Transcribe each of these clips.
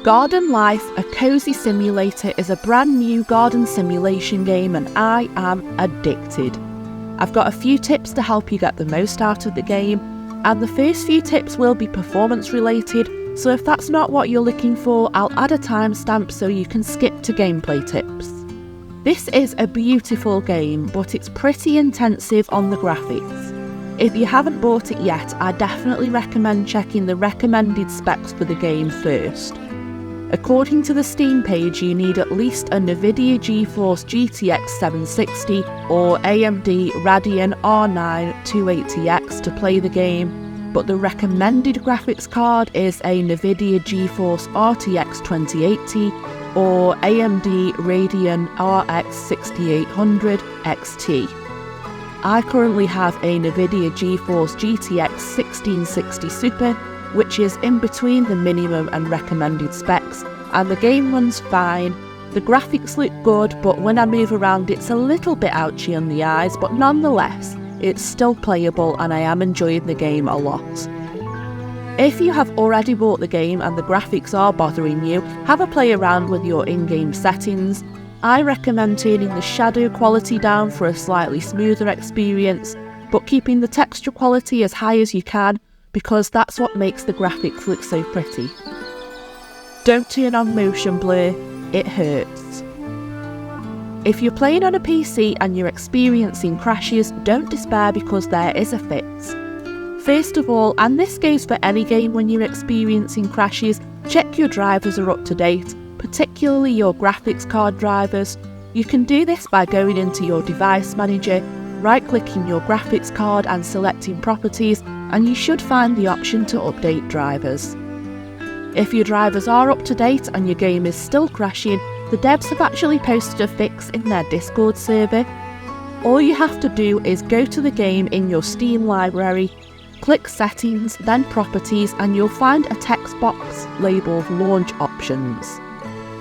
Garden Life, a cozy simulator, is a brand new garden simulation game and I am addicted. I've got a few tips to help you get the most out of the game, and the first few tips will be performance related, so if that's not what you're looking for, I'll add a timestamp so you can skip to gameplay tips. This is a beautiful game, but it's pretty intensive on the graphics. If you haven't bought it yet, I definitely recommend checking the recommended specs for the game first. According to the Steam page, you need at least a Nvidia GeForce GTX 760 or AMD Radeon R9 280X to play the game, but the recommended graphics card is a Nvidia GeForce RTX 2080 or AMD Radeon RX 6800 XT. I currently have a Nvidia GeForce GTX 1660 Super, which is in between the minimum and recommended specs, and the game runs fine. The graphics look good, but when I move around it's a little bit ouchy on the eyes, but nonetheless, it's still playable and I am enjoying the game a lot. If you have already bought the game and the graphics are bothering you, have a play around with your in-game settings. I recommend turning the shadow quality down for a slightly smoother experience, but keeping the texture quality as high as you can, because that's what makes the graphics look so pretty. Don't turn on motion blur, it hurts. If you're playing on a PC and you're experiencing crashes, don't despair because there is a fix. First of all, and this goes for any game when you're experiencing crashes, check your drivers are up to date, particularly your graphics card drivers. You can do this by going into your device manager, right-clicking your graphics card and selecting properties, and you should find the option to update drivers. If your drivers are up to date and your game is still crashing, the devs have actually posted a fix in their Discord server. All you have to do is go to the game in your Steam library, click Settings, then Properties, and you'll find a text box labelled Launch Options.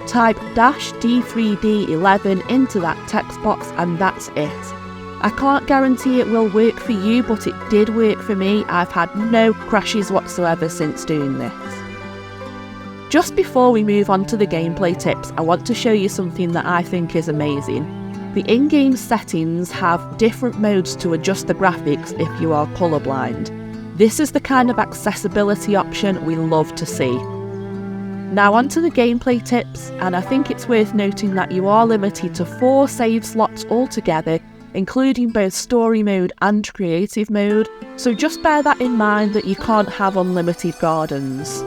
Type -D3D11 into that text box and that's it. I can't guarantee it will work for you, but it did work for me. I've had no crashes whatsoever since doing this. Just before we move on to the gameplay tips, I want to show you something that I think is amazing. The in-game settings have different modes to adjust the graphics if you are colourblind. This is the kind of accessibility option we love to see. Now on to the gameplay tips, and I think it's worth noting that you are limited to 4 save slots altogether, including both story mode and creative mode, so just bear that in mind that you can't have unlimited gardens.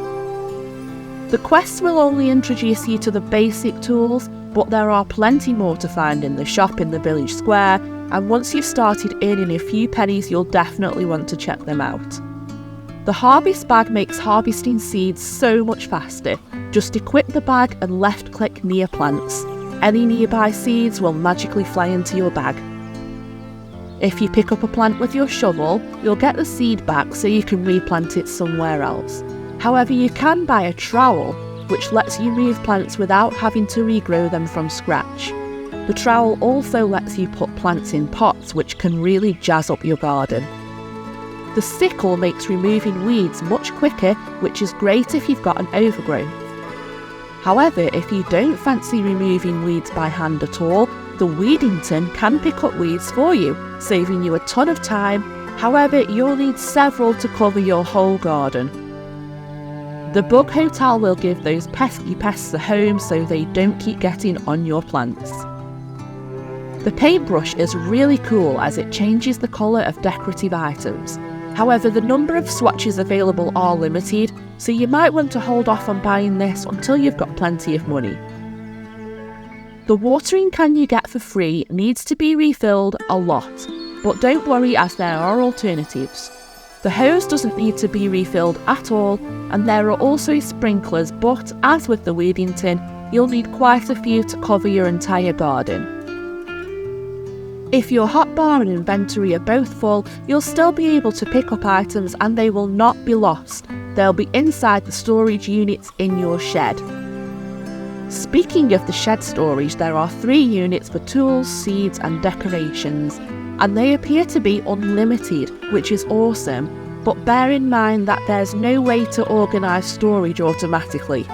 The quests will only introduce you to the basic tools, but there are plenty more to find in the shop in the village square, and once you've started earning a few pennies you'll definitely want to check them out. The harvest bag makes harvesting seeds so much faster. Just equip the bag and left click near plants. Any nearby seeds will magically fly into your bag. If you pick up a plant with your shovel, you'll get the seed back so you can replant it somewhere else. However, you can buy a trowel, which lets you move plants without having to regrow them from scratch. The trowel also lets you put plants in pots, which can really jazz up your garden. The sickle makes removing weeds much quicker, which is great if you've got an overgrowth. However, if you don't fancy removing weeds by hand at all, the weeding tin can pick up weeds for you, saving you a ton of time. However, you'll need several to cover your whole garden. The bug hotel will give those pesky pests a home so they don't keep getting on your plants. The paintbrush is really cool as it changes the colour of decorative items. However, the number of swatches available are limited, so you might want to hold off on buying this until you've got plenty of money. The watering can you get for free needs to be refilled a lot, but don't worry as there are alternatives. The hose doesn't need to be refilled at all, and there are also sprinklers, but as with the weeding tin, you'll need quite a few to cover your entire garden. If your hotbar and inventory are both full, you'll still be able to pick up items and they will not be lost. They'll be inside the storage units in your shed. Speaking of the shed storage, there are 3 units for tools, seeds and decorations, and they appear to be unlimited, which is awesome, but bear in mind that there's no way to organise storage automatically.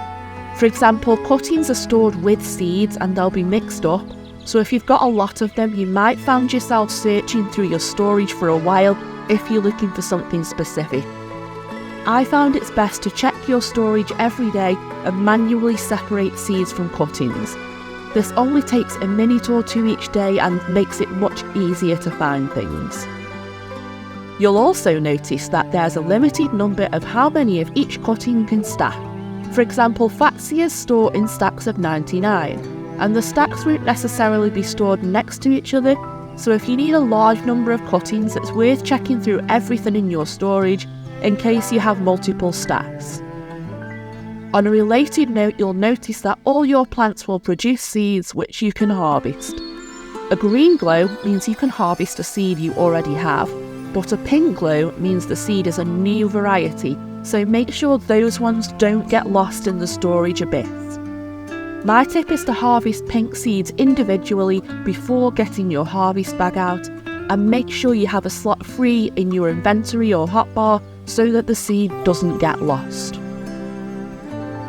For example, cuttings are stored with seeds and they'll be mixed up, so if you've got a lot of them, you might find yourself searching through your storage for a while if you're looking for something specific. I found it's best to check your storage every day and manually separate seeds from cuttings. This only takes a minute or two each day and makes it much easier to find things. You'll also notice that there's a limited number of how many of each cutting can stack. For example, Fatsias store in stacks of 99, and the stacks won't necessarily be stored next to each other, so if you need a large number of cuttings, it's worth checking through everything in your storage in case you have multiple stacks. On a related note, you'll notice that all your plants will produce seeds which you can harvest. A green glow means you can harvest a seed you already have, but a pink glow means the seed is a new variety, so make sure those ones don't get lost in the storage abyss. My tip is to harvest pink seeds individually before getting your harvest bag out, and make sure you have a slot free in your inventory or hotbar so that the seed doesn't get lost.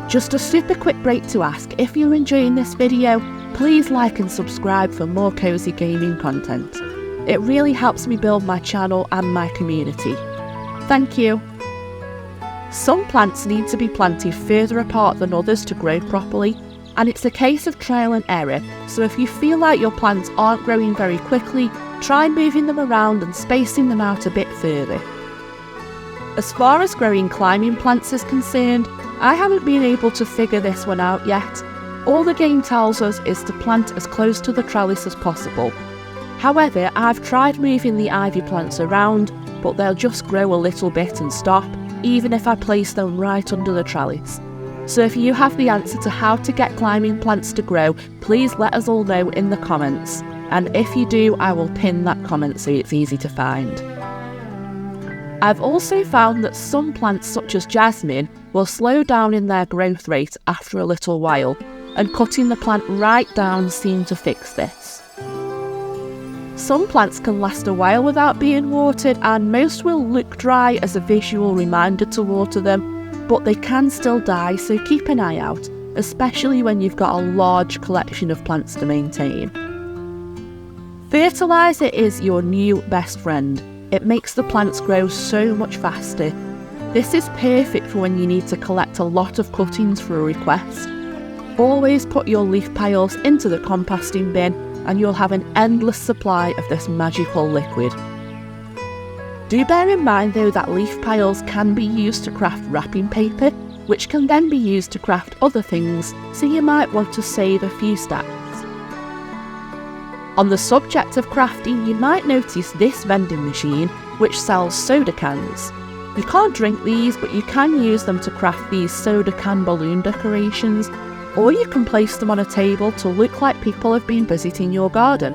Just a super quick break to ask, if you're enjoying this video, please like and subscribe for more cozy gaming content. It really helps me build my channel and my community. Thank you. Some plants need to be planted further apart than others to grow properly, and it's a case of trial and error, so if you feel like your plants aren't growing very quickly, try moving them around and spacing them out a bit further. As far as growing climbing plants is concerned, I haven't been able to figure this one out yet. All the game tells us is to plant as close to the trellis as possible. However, I've tried moving the ivy plants around, but they'll just grow a little bit and stop, even if I place them right under the trellis. So if you have the answer to how to get climbing plants to grow, please let us all know in the comments. And if you do, I will pin that comment so it's easy to find. I've also found that some plants such as jasmine will slow down in their growth rate after a little while, and cutting the plant right down seemed to fix this. Some plants can last a while without being watered, and most will look dry as a visual reminder to water them, but they can still die, so keep an eye out, especially when you've got a large collection of plants to maintain. Fertiliser is your new best friend. It makes the plants grow so much faster. This is perfect for when you need to collect a lot of cuttings for a request. Always put your leaf piles into the composting bin and you'll have an endless supply of this magical liquid. Do bear in mind though that leaf piles can be used to craft wrapping paper, which can then be used to craft other things, so you might want to save a few stacks. On the subject of crafting, you might notice this vending machine, which sells soda cans. You can't drink these, but you can use them to craft these soda can balloon decorations, or you can place them on a table to look like people have been visiting your garden.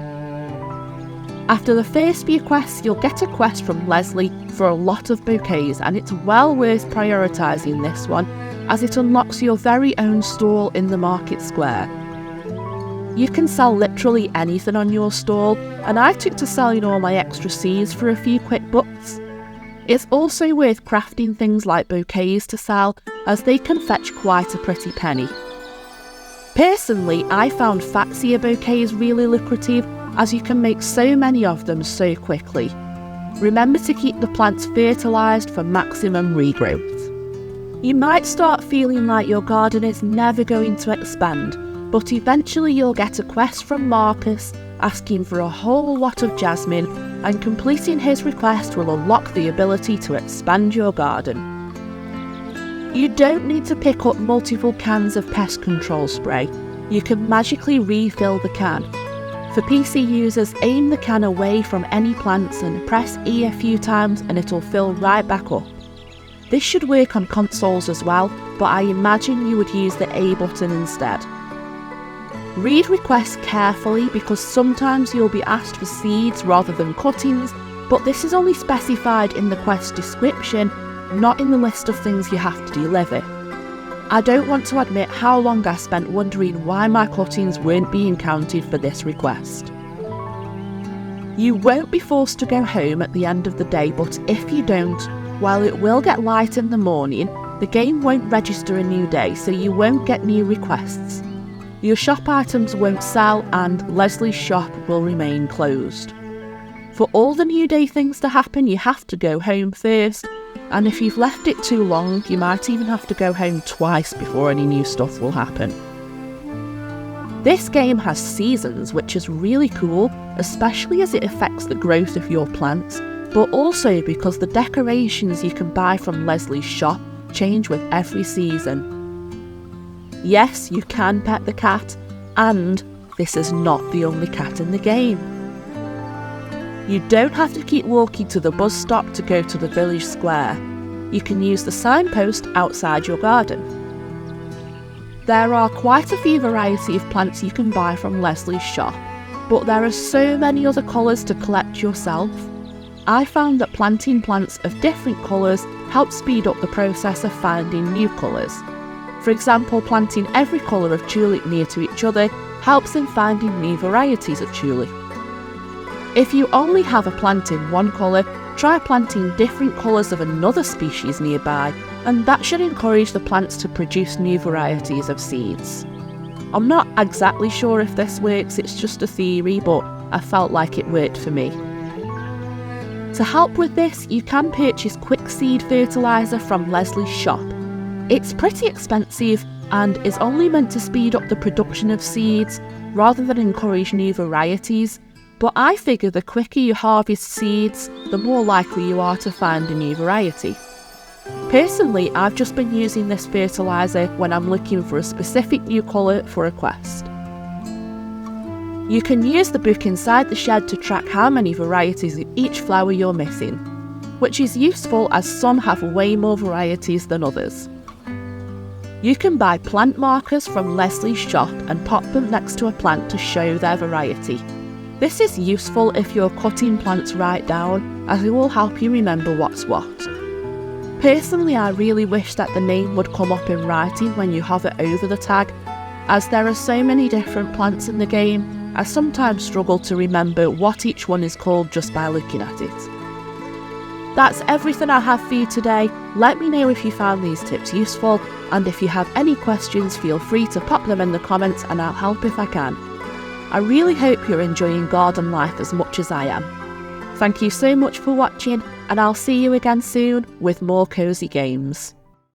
After the first few quests, you'll get a quest from Leslie for a lot of bouquets, and it's well worth prioritising this one, as it unlocks your very own stall in the market square. You can sell literally anything on your stall, and I took to selling all my extra seeds for a few quick bucks. It's also worth crafting things like bouquets to sell, as they can fetch quite a pretty penny. Personally, I found Fatsia bouquets really lucrative, as you can make so many of them so quickly. Remember to keep the plants fertilised for maximum regrowth. You might start feeling like your garden is never going to expand, but eventually you'll get a quest from Marcus asking for a whole lot of jasmine, and completing his request will unlock the ability to expand your garden. You don't need to pick up multiple cans of pest control spray. You can magically refill the can. For PC users, aim the can away from any plants and press E a few times and it'll fill right back up. This should work on consoles as well, but I imagine you would use the A button instead. Read requests carefully, because sometimes you'll be asked for seeds rather than cuttings, but this is only specified in the quest description, not in the list of things you have to deliver. I don't want to admit how long I spent wondering why my cuttings weren't being counted for this request. You won't be forced to go home at the end of the day, but if you don't, while it will get light in the morning, the game won't register a new day, so you won't get new requests. Your shop items won't sell, and Leslie's shop will remain closed. For all the new day things to happen, you have to go home first, and if you've left it too long, you might even have to go home twice before any new stuff will happen. This game has seasons, which is really cool, especially as it affects the growth of your plants, but also because the decorations you can buy from Leslie's shop change with every season. Yes, you can pet the cat, and this is not the only cat in the game. You don't have to keep walking to the bus stop to go to the village square. You can use the signpost outside your garden. There are quite a few variety of plants you can buy from Leslie's shop, but there are so many other colours to collect yourself. I found that planting plants of different colours helps speed up the process of finding new colours. For example, planting every colour of tulip near to each other helps in finding new varieties of tulip. If you only have a plant in one colour, try planting different colours of another species nearby, and that should encourage the plants to produce new varieties of seeds. I'm not exactly sure if this works, it's just a theory, but I felt like it worked for me. To help with this, you can purchase quick seed fertiliser from Leslie's shop. It's pretty expensive and is only meant to speed up the production of seeds rather than encourage new varieties, but I figure the quicker you harvest seeds, the more likely you are to find a new variety. Personally, I've just been using this fertiliser when I'm looking for a specific new colour for a quest. You can use the book inside the shed to track how many varieties of each flower you're missing, which is useful as some have way more varieties than others. You can buy plant markers from Leslie's shop and pop them next to a plant to show their variety. This is useful if you're cutting plants right down, as it will help you remember what's what. Personally, I really wish that the name would come up in writing when you hover over the tag, as there are so many different plants in the game, I sometimes struggle to remember what each one is called just by looking at it. That's everything I have for you today. Let me know if you found these tips useful, and if you have any questions, feel free to pop them in the comments and I'll help if I can. I really hope you're enjoying garden life as much as I am. Thank you so much for watching, and I'll see you again soon with more cozy games.